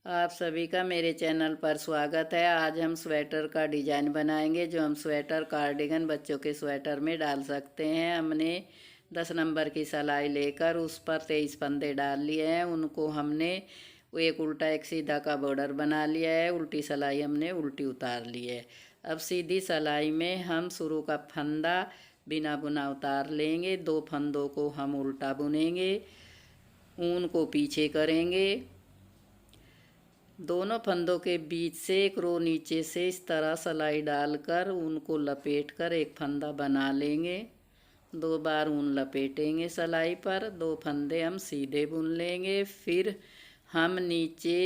आप सभी का मेरे चैनल पर स्वागत है। आज हम स्वेटर का डिज़ाइन बनाएंगे जो हम स्वेटर कार्डिगन बच्चों के स्वेटर में डाल सकते हैं। हमने 10 नंबर की सिलाई लेकर उस पर 23 फंदे डाल लिए हैं। उनको हमने एक उल्टा एक सीधा का बॉर्डर बना लिया है। उल्टी सिलाई हमने उल्टी उतार ली है। अब सीधी सिलाई में हम शुरू का फंदा बिना बुना उतार लेंगे। 2 फंदों को हम उल्टा बुनेंगे, ऊन को पीछे करेंगे। दोनों फंदों के बीच से एक रो नीचे से इस तरह सिलाई डालकर उनको लपेट कर एक फंदा बना लेंगे। 2 बार ऊन लपेटेंगे सिलाई पर। 2 फंदे हम सीधे बुन लेंगे। फिर हम नीचे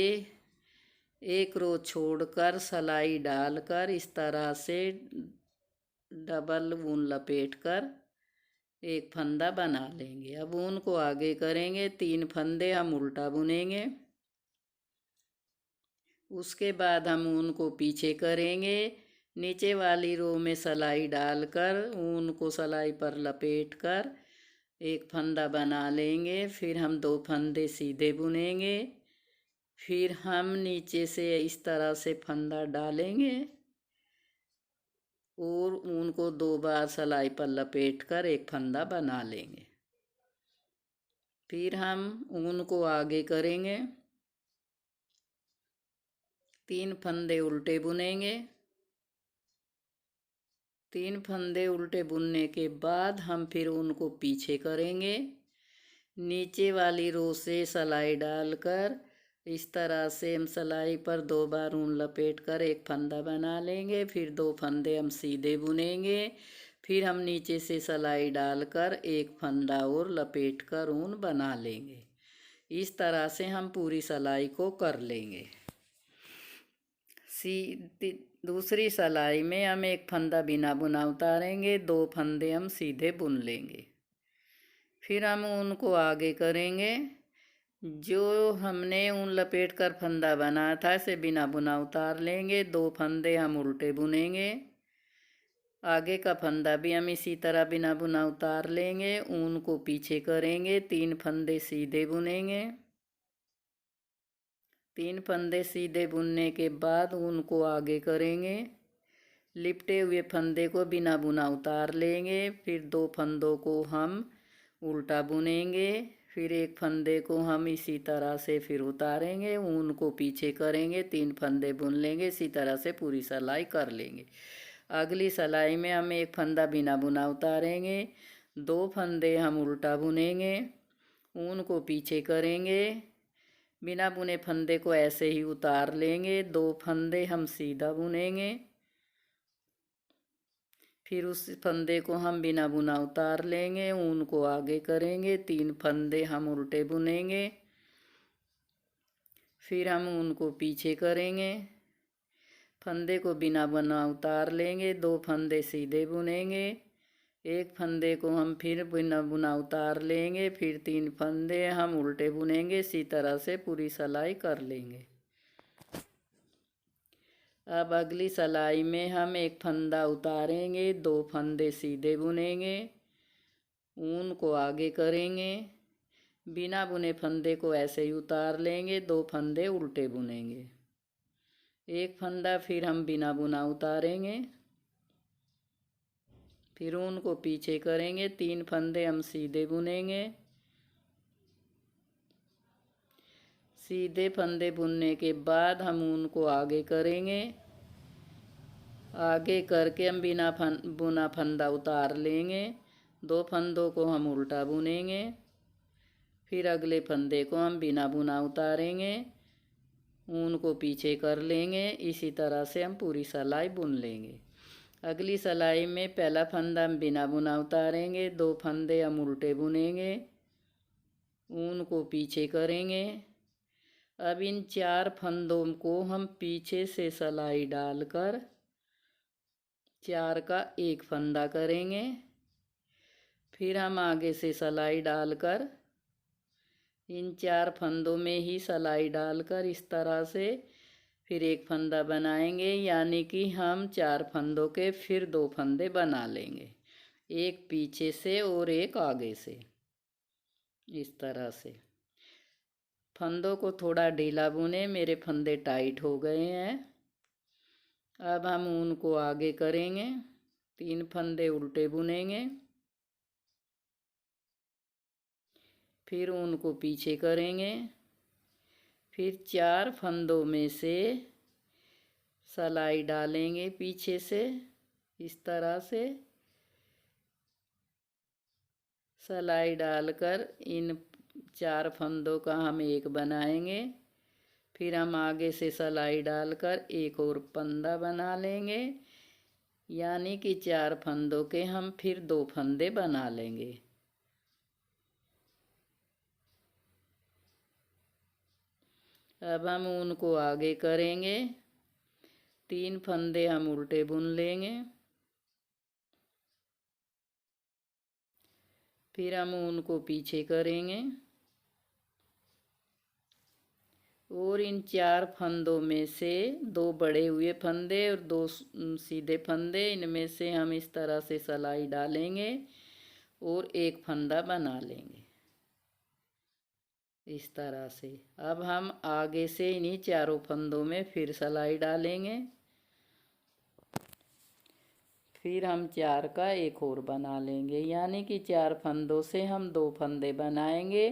एक रो छोड़कर सिलाई डालकर इस तरह से डबल ऊन लपेट कर एक फंदा बना लेंगे। अब ऊन को आगे करेंगे। 3 फंदे हम उल्टा बुनेंगे। उसके बाद हम ऊन को पीछे करेंगे। नीचे वाली रो में सिलाई डालकर ऊन को सिलाई पर लपेट कर एक फंदा बना लेंगे। फिर हम 2 फंदे सीधे बुनेंगे। फिर हम नीचे से इस तरह से फंदा डालेंगे और ऊन को 2 बार सिलाई पर लपेट कर एक फंदा बना लेंगे। फिर हम ऊन को आगे करेंगे। 3 फंदे उल्टे बुनेंगे। 3 फंदे उल्टे बुनने के बाद हम फिर उनको पीछे करेंगे। नीचे वाली रो से सिलाई डालकर इस तरह से हम सिलाई पर 2 बार ऊन लपेट कर एक फंदा बना लेंगे। फिर 2 फंदे हम सीधे बुनेंगे। फिर हम नीचे से सिलाई डालकर एक फंदा और लपेट कर ऊन बना लेंगे। इस तरह से हम पूरी सिलाई को कर लेंगे। दूसरी सिलाई में हम एक फंदा बिना बुना उतारेंगे। 2 फंदे हम सीधे बुन लेंगे। फिर हम ऊन को आगे करेंगे। जो हमने ऊन लपेट कर फंदा बनाया था इसे बिना बुना उतार लेंगे। 2 फंदे हम उल्टे बुनेंगे। आगे का फंदा भी हम इसी तरह बिना बुना उतार लेंगे। ऊन को पीछे करेंगे। 3 फंदे सीधे बुनेंगे। 3 फंदे सीधे बुनने के बाद ऊन को आगे करेंगे। लिपटे हुए फंदे को बिना बुना उतार लेंगे। फिर 2 फंदों को हम उल्टा बुनेंगे। फिर एक फंदे को हम इसी तरह से फिर उतारेंगे। ऊन को पीछे करेंगे। 3 फंदे बुन लेंगे। इसी तरह से पूरी सिलाई कर लेंगे। अगली सिलाई में हम एक फंदा बिना बुना उतारेंगे। 2 फंदे हम उल्टा बुनेंगे। ऊन को पीछे करेंगे। बिना बुने फंदे को ऐसे ही उतार लेंगे। 2 फंदे हम सीधा बुनेंगे। फिर उस फंदे को हम बिना बुना उतार लेंगे। ऊन को आगे करेंगे। 3 फंदे हम उल्टे बुनेंगे। फिर हम ऊन को पीछे करेंगे। फंदे को बिना बुना उतार लेंगे। 2 फंदे सीधे बुनेंगे। एक फंदे को हम फिर बिना बुना उतार लेंगे। फिर 3 फंदे हम उल्टे बुनेंगे। इसी तरह से पूरी सिलाई कर लेंगे। अब अगली सिलाई में हम एक फंदा उतारेंगे। 2 फंदे सीधे बुनेंगे। ऊन को आगे करेंगे। बिना बुने फंदे को ऐसे ही उतार लेंगे। 2 फंदे उल्टे बुनेंगे। एक फंदा फिर हम बिना बुना उतारेंगे। फिर ऊन को पीछे करेंगे। 3 फंदे हम सीधे बुनेंगे। सीधे फंदे बुनने के बाद हम ऊन को आगे करेंगे। आगे करके हम बिना बुना फंदा उतार लेंगे। 2 फंदों को हम उल्टा बुनेंगे। फिर अगले फंदे को हम बिना बुना उतारेंगे। ऊन को पीछे कर लेंगे। इसी तरह से हम पूरी सिलाई बुन लेंगे। अगली सिलाई में पहला फंदा हम बिना बुना उतारेंगे। 2 फंदे हम उल्टे बुनेंगे। ऊन को पीछे करेंगे। अब इन 4 फंदों को हम पीछे से सिलाई डालकर 4 का एक फंदा करेंगे। फिर हम आगे से सिलाई डालकर इन 4 फंदों में ही सिलाई डालकर इस तरह से फिर एक फंदा बनाएंगे। यानी कि हम 4 फंदों के फिर 2 फंदे बना लेंगे, एक पीछे से और एक आगे से, इस तरह से। फंदों को थोड़ा ढीला बुने, मेरे फंदे टाइट हो गए हैं। अब हम ऊन को आगे करेंगे, 3 फंदे उल्टे बुनेंगे, फिर ऊन को पीछे करेंगे, फिर 4 फंदों में से सिलाई डालेंगे पीछे से, इस तरह से सिलाई डालकर इन 4 फंदों का हम एक बनाएंगे। फिर हम आगे से सिलाई डालकर एक और फंदा बना लेंगे, यानी कि 4 फंदों के हम फिर 2 फंदे बना लेंगे। अब हम ऊन को आगे करेंगे, 3 फंदे हम उल्टे बुन लेंगे, फिर हम ऊन को पीछे करेंगे और इन 4 फंदों में से 2 बड़े हुए फंदे और 2 सीधे फंदे, इनमें से हम इस तरह से सिलाई डालेंगे और एक फंदा बना लेंगे इस तरह से। अब हम आगे से इन्हीं 4 फंदों में फिर सिलाई डालेंगे, फिर हम 4 का एक और बना लेंगे, यानी कि 4 फंदों से हम 2 फंदे बनाएंगे।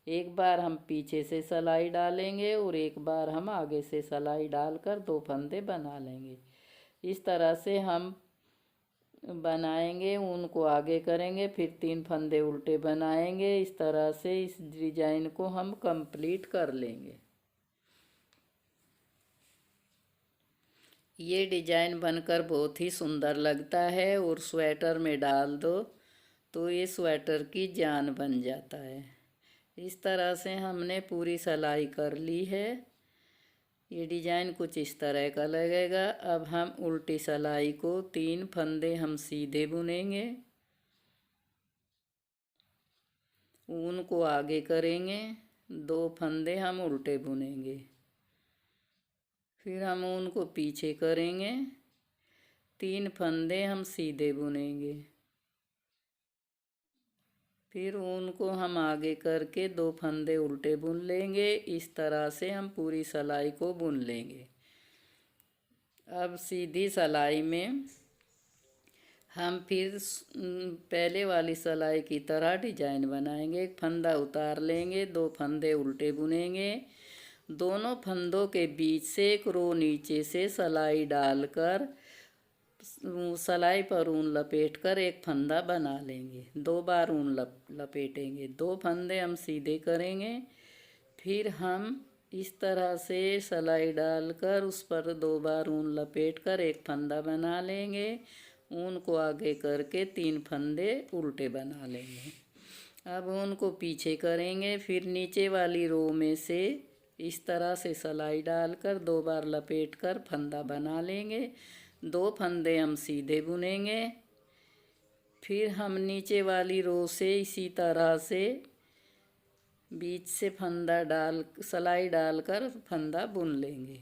एक बार हम पीछे से सिलाई डालेंगे और एक बार हम आगे से सिलाई डालकर 2 फंदे बना लेंगे। इस तरह से हम बनाएंगे, ऊन को आगे करेंगे, फिर 3 फंदे उल्टे बनाएंगे। इस तरह से इस डिजाइन को हम कंप्लीट कर लेंगे। ये डिजाइन बनकर बहुत ही सुंदर लगता है और स्वेटर में डाल दो तो ये स्वेटर की जान बन जाता है। इस तरह से हमने पूरी सिलाई कर ली है। ये डिजाइन कुछ इस तरह का लगेगा। अब हम उल्टी सिलाई को 3 फंदे हम सीधे बुनेंगे, ऊन को आगे करेंगे, 2 फंदे हम उल्टे बुनेंगे, फिर हम ऊन को पीछे करेंगे, 3 फंदे हम सीधे बुनेंगे, फिर ऊन को हम आगे करके 2 फंदे उल्टे बुन लेंगे। इस तरह से हम पूरी सिलाई को बुन लेंगे। अब सीधी सिलाई में हम फिर पहले वाली सिलाई की तरह डिजाइन बनाएंगे। एक फंदा उतार लेंगे, 2 फंदे उल्टे बुनेंगे, दोनों फंदों के बीच से एक रो नीचे से सिलाई डालकर सिलाई पर ऊन लपेटकर एक फंदा बना लेंगे। 2 बार ऊन लपेटेंगे, 2 फंदे हम सीधे करेंगे, फिर हम इस तरह से सिलाई डालकर उस पर 2 बार ऊन लपेटकर एक फंदा बना लेंगे। ऊन को आगे करके 3 फंदे उल्टे बना लेंगे। अब ऊन को पीछे करेंगे, फिर नीचे वाली रो में से इस तरह से सिलाई डालकर 2 बार लपेटकर फंदा बना लेंगे। 2 फंदे हम सीधे बुनेंगे, फिर हम नीचे वाली रो से इसी तरह से बीच से फंदा डाल सिलाई डालकर फंदा बुन लेंगे।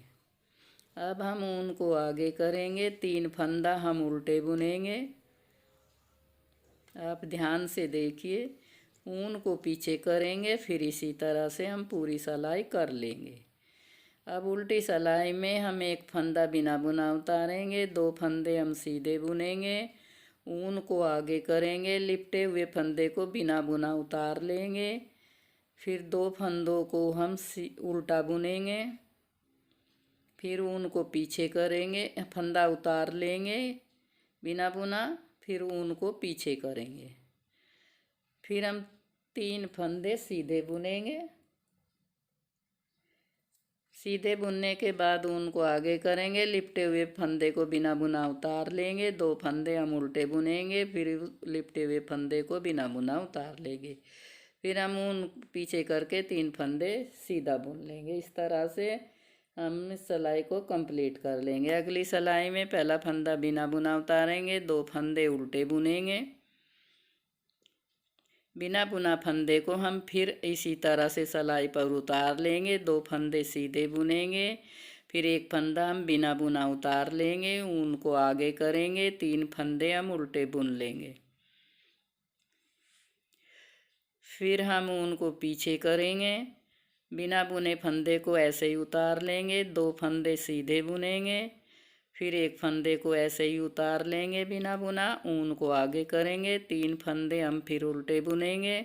अब हम ऊन को आगे करेंगे, 3 फंदा हम उल्टे बुनेंगे। आप ध्यान से देखिए, ऊन को पीछे करेंगे, फिर इसी तरह से हम पूरी सिलाई कर लेंगे। अब उल्टी सिलाई में हम एक फंदा बिना बुना उतारेंगे, 2 फंदे हम सीधे बुनेंगे, ऊन को आगे करेंगे, लिपटे हुए फंदे को बिना बुना उतार लेंगे, फिर 2 फंदों को हम उल्टा बुनेंगे, फिर ऊन को पीछे करेंगे, फंदा उतार लेंगे बिना बुना, फिर ऊन को पीछे करेंगे, फिर हम 3 फंदे सीधे बुनेंगे। सीधे बुनने के बाद ऊन को आगे करेंगे, लिपटे हुए फंदे को बिना बुना उतार लेंगे, 2 फंदे हम उल्टे बुनेंगे, फिर लिपटे हुए फंदे को बिना बुना उतार लेंगे, फिर हम ऊन पीछे करके 3 फंदे सीधा बुन लेंगे। इस तरह से हम इस सिलाई को कंप्लीट कर लेंगे। अगली सिलाई में पहला फंदा बिना बुना उतारेंगे, 2 फंदे उल्टे बुनेंगे, बिना बुना फंदे को हम फिर इसी तरह से सिलाई पर उतार लेंगे, 2 फंदे सीधे बुनेंगे, फिर एक फंदा हम बिना बुना उतार लेंगे, ऊन को आगे करेंगे, 3 फंदे हम उल्टे बुन लेंगे, फिर हम ऊन को पीछे करेंगे, बिना बुने फंदे को ऐसे ही उतार लेंगे, 2 फंदे सीधे बुनेंगे, फिर एक फंदे को ऐसे ही उतार लेंगे बिना बुना, ऊन को आगे करेंगे, 3 फंदे हम फिर उल्टे बुनेंगे।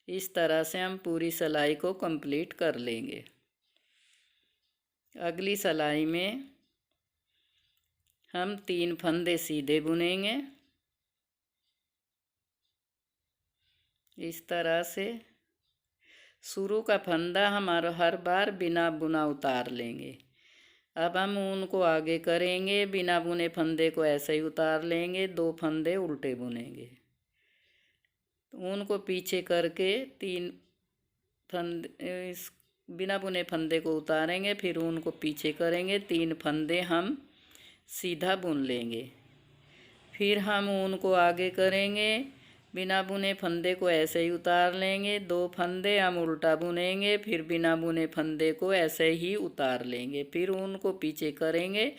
इस तरह से हम पूरी सिलाई को कंप्लीट कर लेंगे। अगली सिलाई में हम 3 फंदे सीधे बुनेंगे इस तरह से। शुरू का फंदा हमारा हर बार बिना बुना उतार लेंगे। अब हम ऊन को आगे करेंगे, बिना बुने फंदे को ऐसे ही उतार लेंगे, 2 फंदे उल्टे बुनेंगे, ऊन को पीछे करके 3 फंदे इस बिना बुने फंदे को उतारेंगे, फिर ऊन को पीछे करेंगे, 3 फंदे हम सीधा बुन लेंगे, फिर हम ऊन को आगे करेंगे, बिना बुने फंदे को ऐसे ही उतार लेंगे, 2 फंदे हम उल्टा बुनेंगे, फिर बिना बुने फंदे को ऐसे ही उतार लेंगे, फिर ऊन को पीछे करेंगे।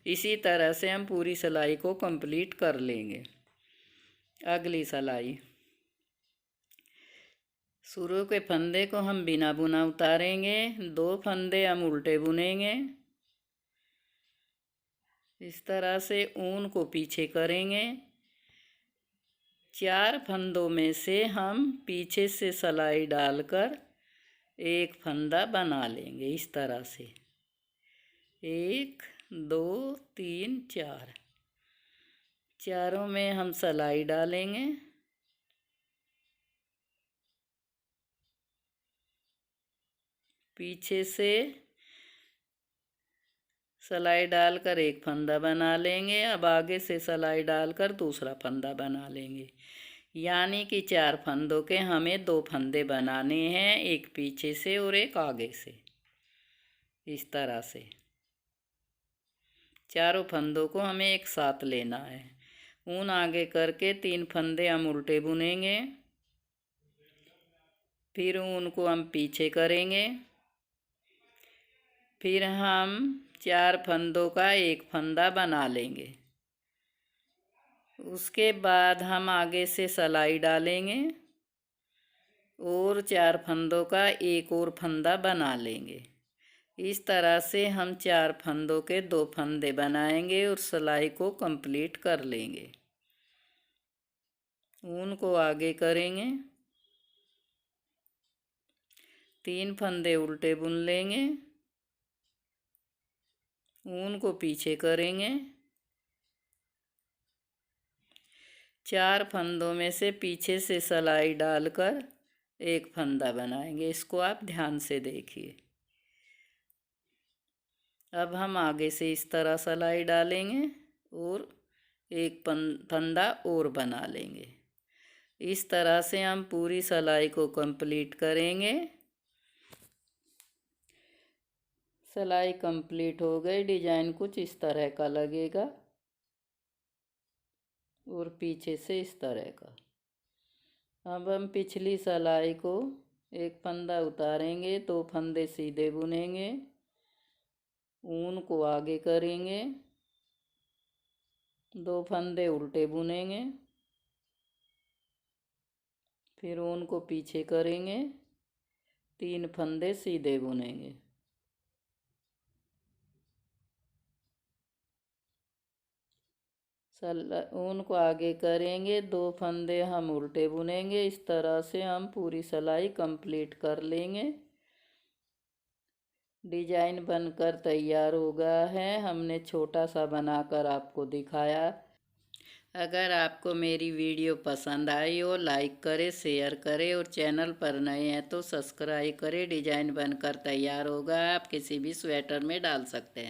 इसी तरह से हम पूरी सिलाई को कंप्लीट कर लेंगे। अगली सिलाई, शुरू के फंदे को हम बिना बुना उतारेंगे, 2 फंदे हम उल्टे बुनेंगे, इस तरह से ऊन को पीछे करेंगे, 4 फंदों में से हम पीछे से सिलाई डालकर एक फंदा बना लेंगे इस तरह से, 1 2 3 4, चारों में हम सिलाई डालेंगे। पीछे से सिलाई डालकर एक फंदा बना लेंगे, अब आगे से सिलाई डालकर दूसरा फंदा बना लेंगे, यानी कि 4 फंदों के हमें 2 फंदे बनाने हैं, एक पीछे से और एक आगे से। इस तरह से चारों फंदों को हमें एक साथ लेना है। ऊन आगे करके 3 फंदे हम उल्टे बुनेंगे, फिर ऊन को हम पीछे करेंगे, फिर हम 4 फंदों का एक फंदा बना लेंगे, उसके बाद हम आगे से सिलाई डालेंगे और 4 फंदों का एक और फंदा बना लेंगे। इस तरह से हम 4 फंदों के 2 फंदे बनाएंगे और सिलाई को कंप्लीट कर लेंगे। ऊन को आगे करेंगे, 3 फंदे उल्टे बुन लेंगे, ऊन को पीछे करेंगे, 4 फंदों में से पीछे से सिलाई डालकर एक फंदा बनाएंगे। इसको आप ध्यान से देखिए। अब हम आगे से इस तरह सिलाई डालेंगे और एक फंदा और बना लेंगे। इस तरह से हम पूरी सिलाई को कंप्लीट करेंगे। सिलाई कंप्लीट हो गई। डिजाइन कुछ इस तरह का लगेगा और पीछे से इस तरह का। अब हम पिछली सिलाई को एक फंदा उतारेंगे, 2 फंदे सीधे बुनेंगे, ऊन को आगे करेंगे, 2 फंदे उल्टे बुनेंगे, फिर ऊन को पीछे करेंगे, 3 फंदे सीधे बुनेंगे, ऊन को आगे करेंगे, 2 फंदे हम उल्टे बुनेंगे। इस तरह से हम पूरी सिलाई कंप्लीट कर लेंगे। डिजाइन बनकर तैयार हो गया है। हमने छोटा सा बनाकर आपको दिखाया। अगर आपको मेरी वीडियो पसंद आई हो, लाइक करें, शेयर करें और चैनल पर नए हैं तो सब्सक्राइब करें। डिजाइन बनकर तैयार होगा, आप किसी भी स्वेटर में डाल सकते हैं।